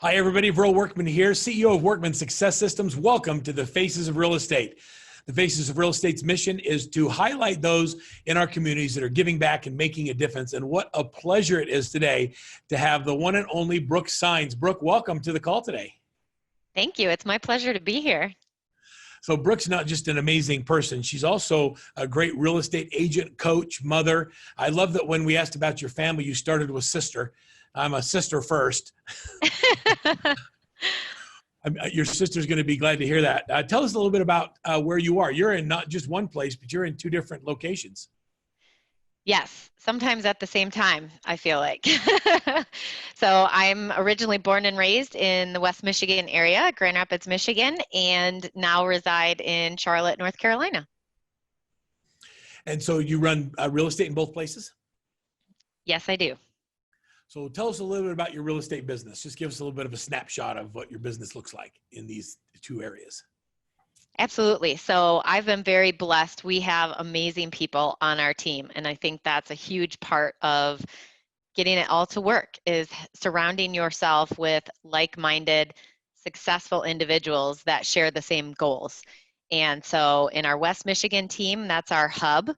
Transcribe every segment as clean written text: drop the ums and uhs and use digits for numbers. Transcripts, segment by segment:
Hi, everybody. Verl Workman here, CEO of Workman Success Systems. Welcome to the Faces of Real Estate. The Faces of Real Estate's mission is to highlight those in our communities that are giving back and making a difference. And what a pleasure it is today to have the one and only Brooke Signs. Brooke, welcome to the call today. Thank you. It's my pleasure to be here. So Brooke's not just an amazing person. She's also a great real estate agent, coach, mother. I love that when we asked about your family, you started with sister. I'm a sister first. Your sister's going to be glad to hear that. Tell us a little bit about where you are. You're in not just one place, but you're in two different locations. Yes, sometimes at the same time, I feel like. So I'm originally born and raised in the West Michigan area, Grand Rapids, Michigan, and now reside in Charlotte, North Carolina. And so you run real estate in both places? Yes, I do. So tell us a little bit about your real estate business. Just give us a little bit of a snapshot of what your business looks like in these two areas. Absolutely. So I've been very blessed. We have amazing people on our team, and I think that's a huge part of getting it all to work is surrounding yourself with like-minded, successful individuals that share the same goals. And so in our West Michigan team, that's our hub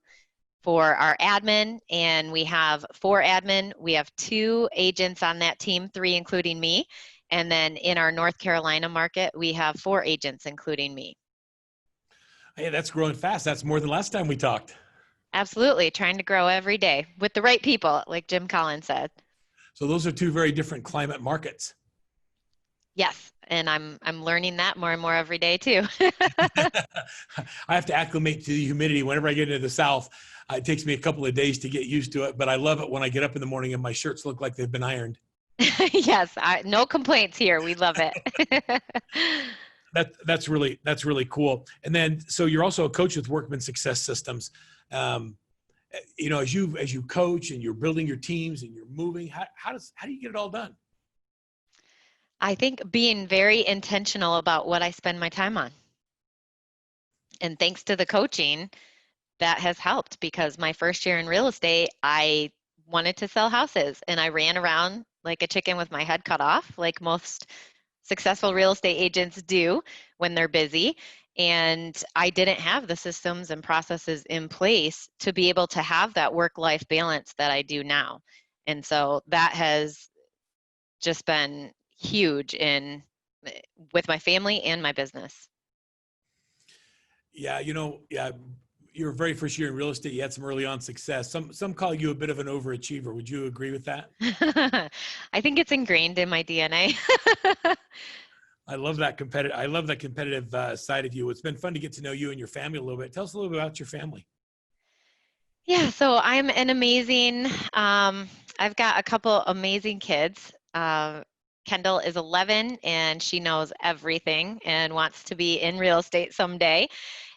for our admin, and we have 4 admin. We have 2 agents on that team, 3 including me. And then in our North Carolina market, we have 4 agents, including me. Hey, that's growing fast. That's more than last time we talked. Absolutely, trying to grow every day with the right people, like Jim Collins said. So those are two very different climate markets. Yes, and I'm learning that more and more every day too. I have to acclimate to the humidity whenever I get into the South. It takes me a couple of days to get used to it, but I love it when I get up in the morning and my shirts look like they've been ironed. Yes, no complaints here. We love it. That's really cool. And then, so you're also a coach with Workman Success Systems. You know, as you coach and you're building your teams and you're moving, how do you get it all done? I think being very intentional about what I spend my time on. And thanks to the coaching, that has helped because my first year in real estate, I wanted to sell houses and I ran around like a chicken with my head cut off, like most successful real estate agents do when they're busy. And I didn't have the systems and processes in place to be able to have that work-life balance that I do now. And so that has just been huge with my family and my business. Yeah, your very first year in real estate, you had some early on success. Some call you a bit of an overachiever. Would you agree with that? I think it's ingrained in my DNA. I love that competitive side of you. It's been fun to get to know you and your family a little bit. Tell us a little bit about your family. Yeah, so I'm an amazing, I've got a couple amazing kids. Kendall is 11 and she knows everything and wants to be in real estate someday.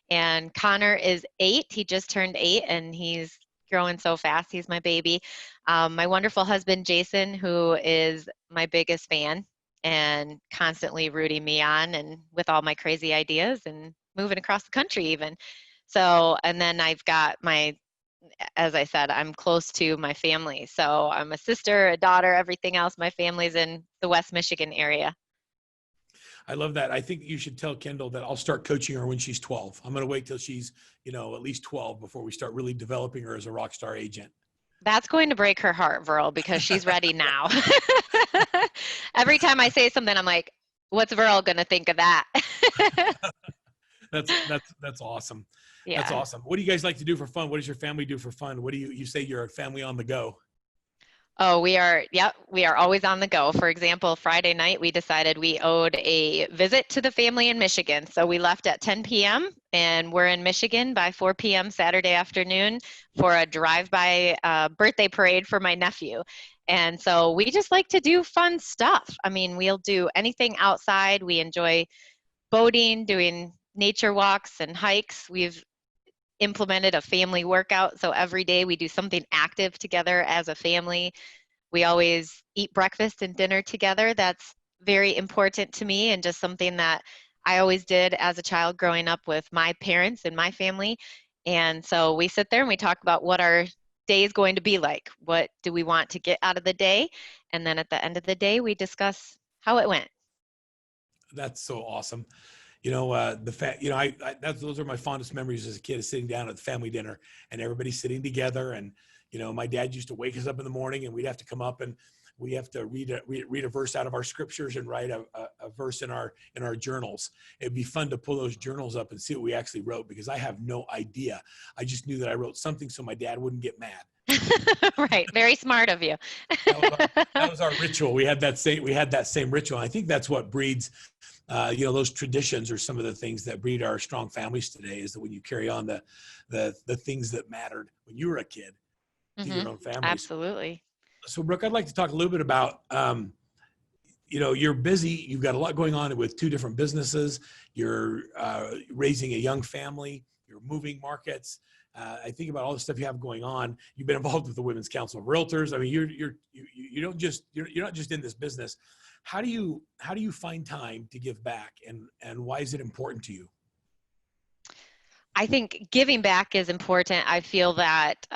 And Connor is 8. He just turned 8 and he's growing so fast. He's my baby. My wonderful husband, Jason, who is my biggest fan and constantly rooting me on and with all my crazy ideas and moving across the country even. So, and then I've got as I said, I'm close to my family. So I'm a sister, a daughter, everything else. My family's in the West Michigan area. I love that. I think you should tell Kendall that I'll start coaching her when she's 12. I'm going to wait till she's, at least 12 before we start really developing her as a rock star agent. That's going to break her heart, Verl, because she's ready now. Every time I say something, I'm like, what's Verl going to think of that? That's awesome. Yeah. That's awesome. What do you guys like to do for fun? What does your family do for fun? What do you say you're a family on the go? Oh, we are always on the go. For example, Friday night, we decided we owed a visit to the family in Michigan. So we left at 10 p.m. and we're in Michigan by 4 p.m. Saturday afternoon for a drive-by birthday parade for my nephew. And so we just like to do fun stuff. I mean, we'll do anything outside. We enjoy boating, doing nature walks and hikes. We've implemented a family workout. So every day we do something active together as a family. We always eat breakfast and dinner together. That's very important to me and just something that I always did as a child growing up with my parents and my family. And so we sit there and we talk about what our day is going to be like. What do we want to get out of the day? And then at the end of the day, we discuss how it went. That's so awesome. Those are my fondest memories as a kid, is sitting down at the family dinner and everybody sitting together. And, my dad used to wake us up in the morning and we'd have to come up and we have to read a verse out of our scriptures and write a verse in our journals. It'd be fun to pull those journals up and see what we actually wrote, because I have no idea. I just knew that I wrote something so my dad wouldn't get mad. Right. Very smart of you. That was our ritual. We had that same ritual. I think that's what breeds, those traditions are some of the things that breed our strong families today, is that when you carry on the things that mattered when you were a kid to your own families. Absolutely. So Brooke, I'd like to talk a little bit about, you're busy. You've got a lot going on with 2 different businesses. You're raising a young family. You're moving markets. I think about all the stuff you have going on. You've been involved with the Women's Council of Realtors. I mean, you're not just in this business. How do you find time to give back, and why is it important to you? I think giving back is important. I feel that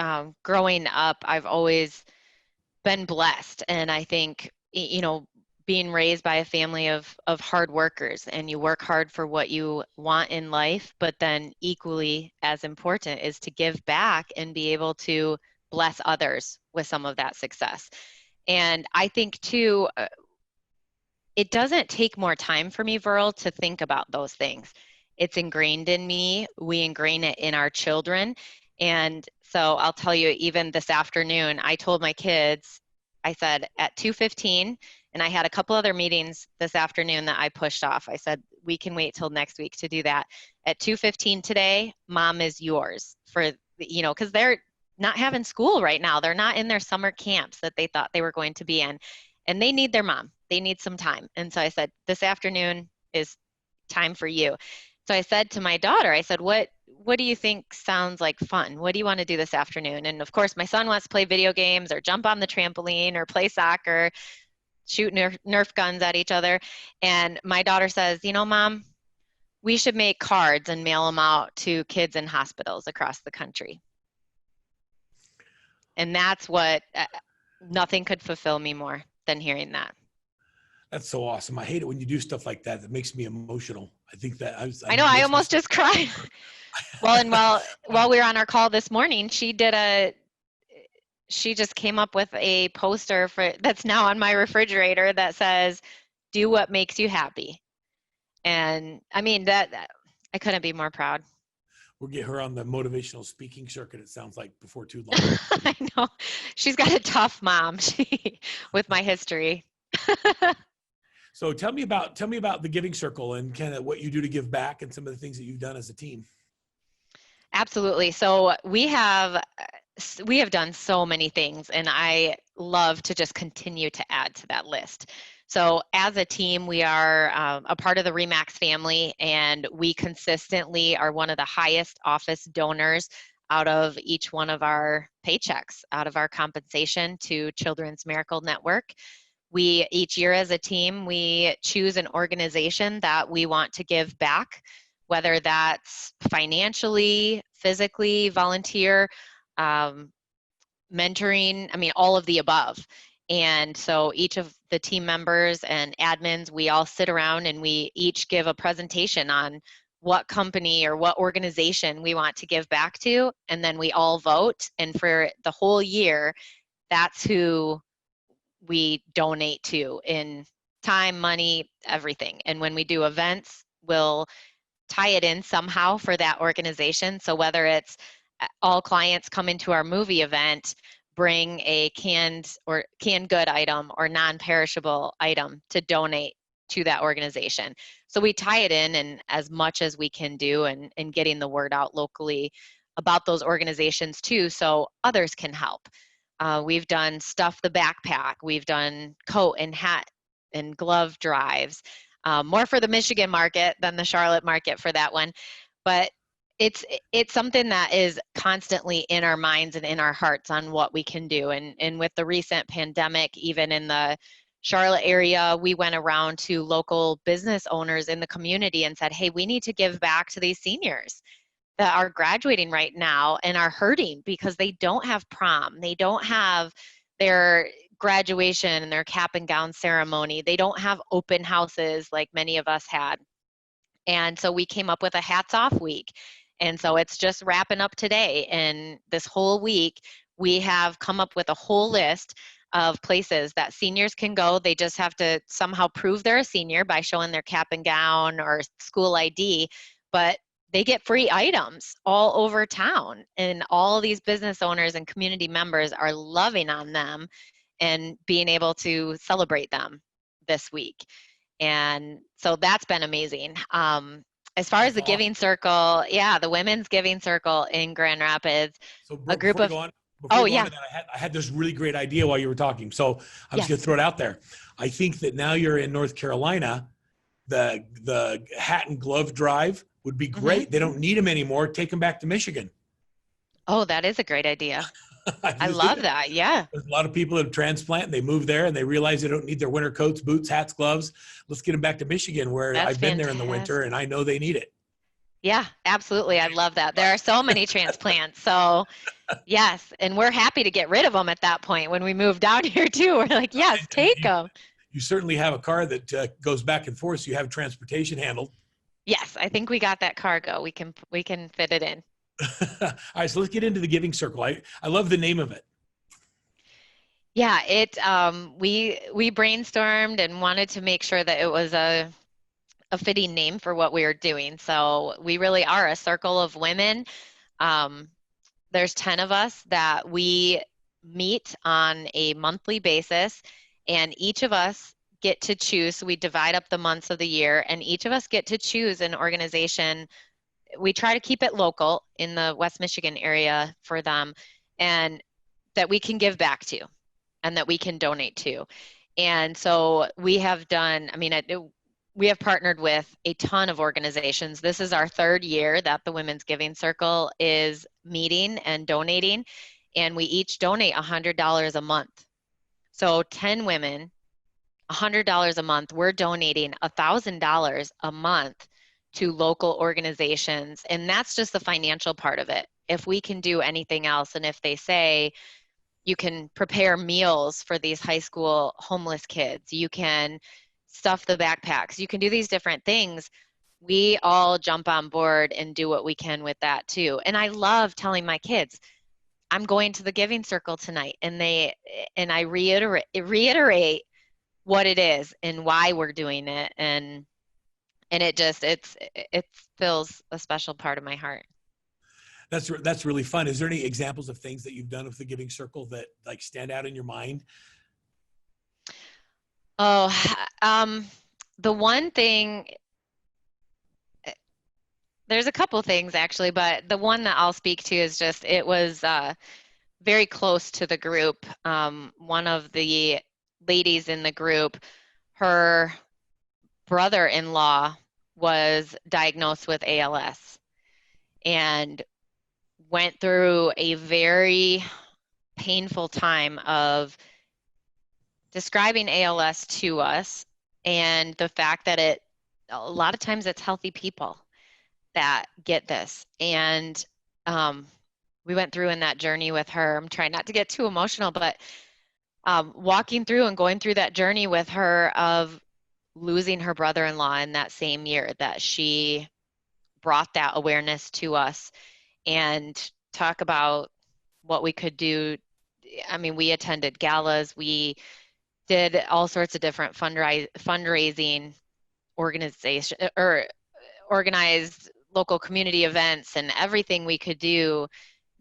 growing up, I've always been blessed. And I think, being raised by a family of hard workers, and you work hard for what you want in life, but then equally as important is to give back and be able to bless others with some of that success. And I think too, it doesn't take more time for me, Verl, to think about those things. It's ingrained in me. We ingrain it in our children. And so I'll tell you, even this afternoon, I told my kids, I said at 2:15, and I had a couple other meetings this afternoon that I pushed off. I said, we can wait till next week to do that. At 2:15 today, Mom is yours for, because they're not having school right now. They're not in their summer camps that they thought they were going to be in. And they need their mom. They need some time. And so I said, this afternoon is time for you. So I said to my daughter, I said, what do you think sounds like fun? What do you want to do this afternoon? And of course, my son wants to play video games or jump on the trampoline or play soccer, shoot Nerf guns at each other. And my daughter says, Mom, we should make cards and mail them out to kids in hospitals across the country. And that's what, nothing could fulfill me more than hearing that. That's so awesome. I hate it when you do stuff like that. That makes me emotional. I think that I know. I almost just cried. Well, and while we were on our call this morning, she just came up with a poster that's now on my refrigerator that says, "Do what makes you happy." And I mean that I couldn't be more proud. We'll get her on the motivational speaking circuit, it sounds like, before too long. I know. She's got a tough mom with my history. So tell me about the Giving Circle and kind of what you do to give back and some of the things that you've done as a team. Absolutely. So we have done so many things, and I love to just continue to add to that list. So as a team, we are a part of the RE/MAX family, and we consistently are one of the highest office donors out of each one of our paychecks, out of our compensation to Children's Miracle Network. We, each year as a team, we choose an organization that we want to give back, whether that's financially, physically, volunteer, mentoring, I mean, all of the above. And so each of the team members and admins, we all sit around and we each give a presentation on what company or what organization we want to give back to. And then we all vote. And for the whole year, that's who we donate to in time, money, everything. And when we do events, we'll tie it in somehow for that organization. So whether it's all clients come into our movie event, bring a canned good item or non-perishable item to donate to that organization. So we tie it in, and as much as we can do, and getting the word out locally about those organizations too, so others can help. We've done Stuff the Backpack. We've done coat and hat and glove drives, more for the Michigan market than the Charlotte market for that one. But it's something that is constantly in our minds and in our hearts on what we can do. And with the recent pandemic, even in the Charlotte area, we went around to local business owners in the community and said, hey, we need to give back to these seniors that are graduating right now and are hurting because they don't have prom. They don't have their graduation and their cap and gown ceremony. They don't have open houses like many of us had. And so we came up with a hats off week. And so it's just wrapping up today. And this whole week, we have come up with a whole list of places that seniors can go. They just have to somehow prove they're a senior by showing their cap and gown or school ID. But they get free items all over town. And all these business owners and community members are loving on them and being able to celebrate them this week. And so that's been amazing. As far as That's the awesome. Giving Circle, yeah, the Women's Giving Circle in Grand Rapids, So a Brooke, group before you of, go on, before oh you go on yeah, to that, I had this really great idea while you were talking. So I'm just yes. going to throw it out there. I think that now you're in North Carolina, the hat and glove drive would be great. Mm-hmm. They don't need them anymore. Take them back to Michigan. Oh, that is a great idea. I Just think love that. Yeah. there's a lot of people that transplant and they move there and they realize they don't need their winter coats, boots, hats, gloves. Let's get them back to Michigan where That's I've been there in the winter fantastic. and I know they need it. Yeah, absolutely. I love that. There are so many transplants. So yes, and we're happy to get rid of them at that point when we move down here too. We're like, yes, take them. You certainly have a car that goes back and forth. So you have transportation handled. Yes, I think we got that cargo. We can fit it in. All right, so let's get into the Giving Circle. I love the name of it. Yeah, we brainstormed and wanted to make sure that it was a fitting name for what we were doing. So we really are a circle of women. There's 10 of us that we meet on a monthly basis, and each of us get to choose. So we divide up the months of the year, and each of us get to choose an organization. We try to keep it local in the West Michigan area for them, and that we can give back to and that we can donate to. And so we have done, we have partnered with a ton of organizations. This is our third year that the Women's Giving Circle is meeting and donating, and we each donate $100 a month. So 10 women, $100 a month, we're donating $1,000 a month to local organizations. And that's just the financial part of it. If we can do anything else, and if they say, you can prepare meals for these high school homeless kids, you can stuff the backpacks, you can do these different things, we all jump on board and do what we can with that too. And I love telling my kids, I'm going to the Giving Circle tonight, and I reiterate what it is and why we're doing it, and it fills a special part of my heart. That's really fun. Is there any examples of things that you've done with the Giving Circle that like stand out in your mind? Oh, the one thing, there's a couple things actually, but the one that I'll speak to is just, it was very close to the group. One of the ladies in the group, her brother-in-law was diagnosed with ALS and went through a very painful time of describing ALS to us, and the fact that a lot of times it's healthy people that get this. And we went through in that journey with her. I'm trying not to get too emotional, but walking through and going through that journey with her of losing her brother-in-law in that same year that she brought that awareness to us, and talk about what we could do. I mean, we attended galas, we did all sorts of different fundraising organization or organized local community events and everything we could do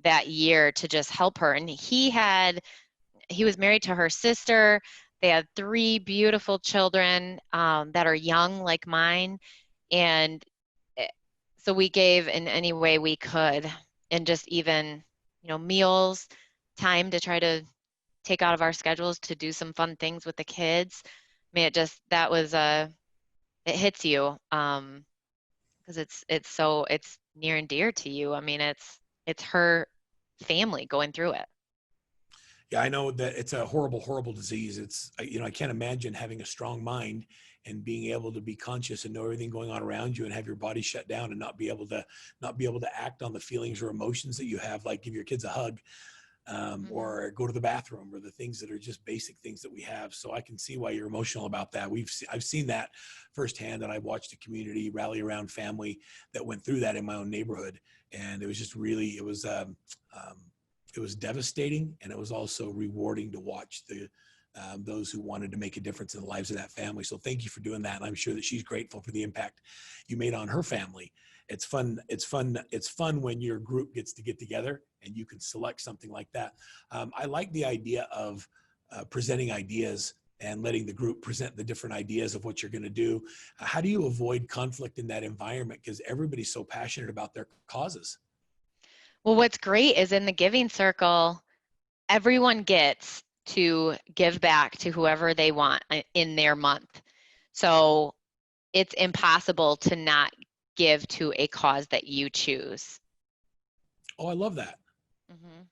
that year to just help her. And he was married to her sister. They had 3 beautiful children that are young like mine. And so we gave in any way we could, and just even, meals, time to try to take out of our schedules to do some fun things with the kids. I mean, it hits you because it's near and dear to you. I mean, it's her family going through it. Yeah, I know that it's a horrible, horrible disease. It's, I can't imagine having a strong mind and being able to be conscious and know everything going on around you and have your body shut down and not be able to act on the feelings or emotions that you have, like give your kids a hug. or go to the bathroom, or the things that are just basic things that we have. So I can see why you're emotional about that. I've seen that firsthand, and I've watched a community rally around family that went through that in my own neighborhood. And it was just really, it was devastating, and it was also rewarding to watch those who wanted to make a difference in the lives of that family. So thank you for doing that. And I'm sure that she's grateful for the impact you made on her family. It's fun. It's fun when your group gets to get together and you can select something like that. I like the idea of presenting ideas and letting the group present the different ideas of what you're going to do. How do you avoid conflict in that environment? Because everybody's so passionate about their causes. Well, what's great is in the giving circle, everyone gets to give back to whoever they want in their month. So it's impossible to not give to a cause that you choose. Oh, I love that. Mm-hmm.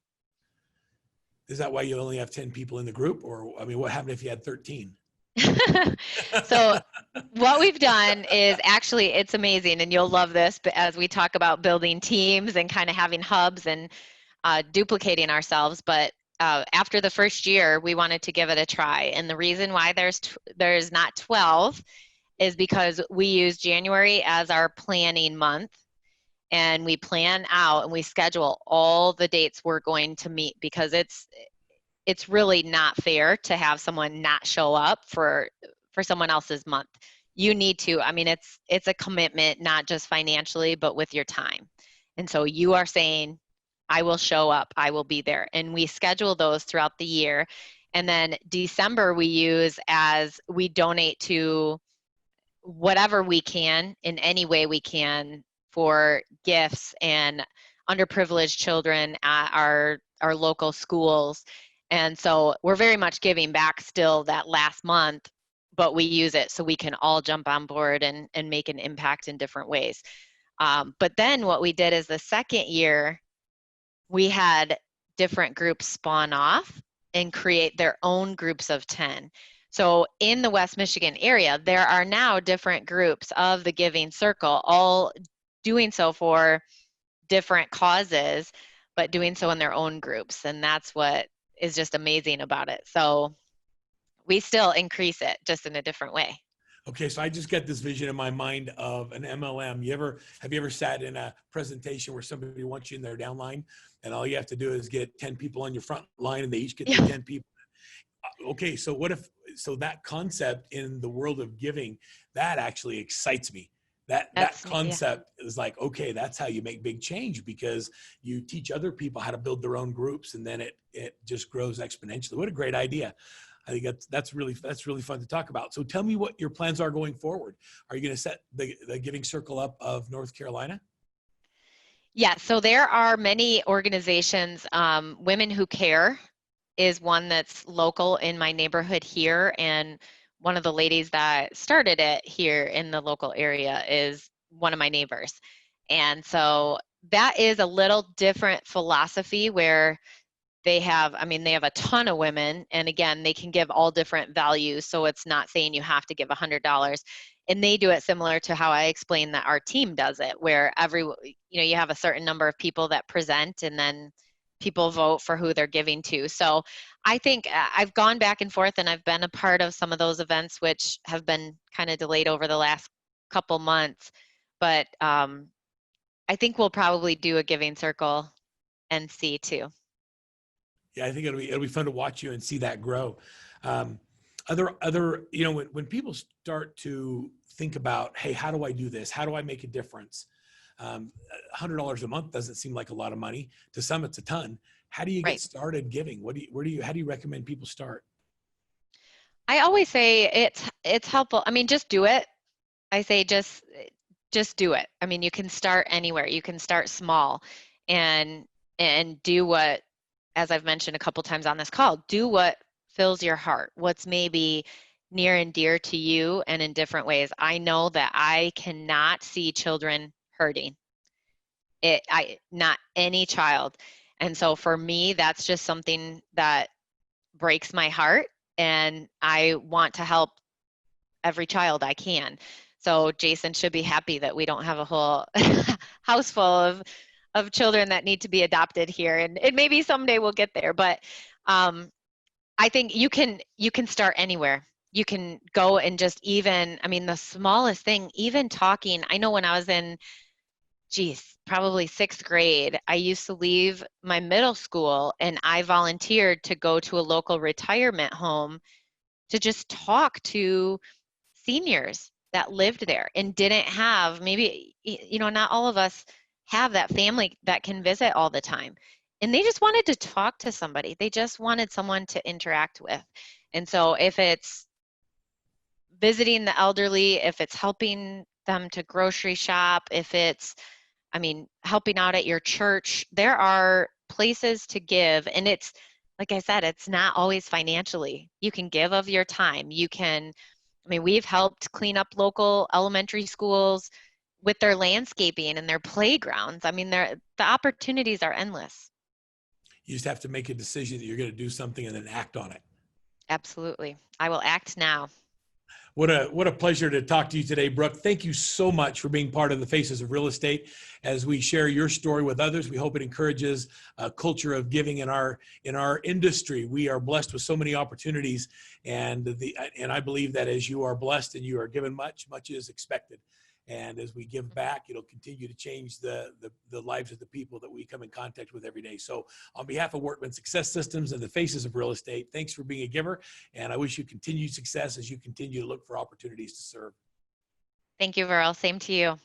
Is that why you only have 10 people in the group? Or, I mean, what happened if you had 13? So what we've done is actually, it's amazing, and you'll love this, but as we talk about building teams and kind of having hubs and duplicating ourselves, but after the first year, we wanted to give it a try. And the reason why there's not 12 is because we use January as our planning month, and we plan out and we schedule all the dates we're going to meet, because it's really not fair to have someone not show up for someone else's month. You need to, I mean, it's a commitment, not just financially, but with your time. And so you are saying, I will show up, I will be there. And we schedule those throughout the year. And then December we use as we donate to whatever we can in any way we can for gifts and underprivileged children at our local schools. And so we're very much giving back still that last month, but we use it so we can all jump on board and make an impact in different ways. But then what we did is the second year, we had different groups spawn off and create their own groups of 10. So in the West Michigan area, there are now different groups of the Giving Circle, all doing so for different causes, but doing so in their own groups. And that's what is just amazing about it. So we still increase it, just in a different way. Okay, so I just got this vision in my mind of an MLM. Have you ever sat in a presentation where somebody wants you in their downline, and all you have to do is get 10 people on your front line, and they each get their 10 people? Okay, so that concept in the world of giving, that actually excites me. That concept is like, okay, that's how you make big change, because you teach other people how to build their own groups, and then it just grows exponentially. What a great idea. I think that's really fun to talk about. So tell me what your plans are going forward. Are you going to set the Giving Circle up of North Carolina? Yeah, so there are many organizations. Women Who Care is one that's local in my neighborhood here, and one of the ladies that started it here in the local area is one of my neighbors. And so that is a little different philosophy, where they have a ton of women, and again, they can give all different values, so it's not saying you have to give $100. And they do it similar to how I explained that our team does it, where you have a certain number of people that present, and then people vote for who they're giving to. So I think I've gone back and forth, and I've been a part of some of those events, which have been kind of delayed over the last couple months. But I think we'll probably do a Giving Circle NC too. Yeah, I think it'll be fun to watch you and see that grow. Other, when people start to think about, hey, how do I do this? How do I make a difference? $100 a month doesn't seem like a lot of money. To some, it's a ton. How do you get started giving? How do you recommend people start? I always say it's helpful. I mean, just do it. I say just do it. I mean, you can start anywhere. You can start small, and do what, as I've mentioned a couple times on this call, do what fills your heart, what's maybe near and dear to you, and in different ways. I know that I cannot see children hurting. Not any child. And so for me, that's just something that breaks my heart, and I want to help every child I can. So Jason should be happy that we don't have a whole house full of of children that need to be adopted here, and maybe someday we'll get there. But I think you can start anywhere. You can go and just even, I mean, the smallest thing, even talking. I know when I was in, probably 6th grade, I used to leave my middle school and I volunteered to go to a local retirement home to just talk to seniors that lived there and didn't have, maybe, not all of us have that family that can visit all the time. And they just wanted to talk to somebody. They just wanted someone to interact with. And so if it's visiting the elderly, if it's helping them to grocery shop, if it's, helping out at your church, there are places to give. And it's, like I said, it's not always financially. You can give of your time. You can, we've helped clean up local elementary schools with their landscaping and their playgrounds. The opportunities are endless. You just have to make a decision that you're going to do something and then act on it. Absolutely. I will act now. What a pleasure to talk to you today, Brooke. Thank you so much for being part of the Faces of Real Estate. As we share your story with others, we hope it encourages a culture of giving in our industry. We are blessed with so many opportunities, and I believe that as you are blessed and you are given much, much is expected. And as we give back, it'll continue to change the lives of the people that we come in contact with every day. So on behalf of Workman Success Systems and the Faces of Real Estate, thanks for being a giver. And I wish you continued success as you continue to look for opportunities to serve. Thank you, Verl. Same to you.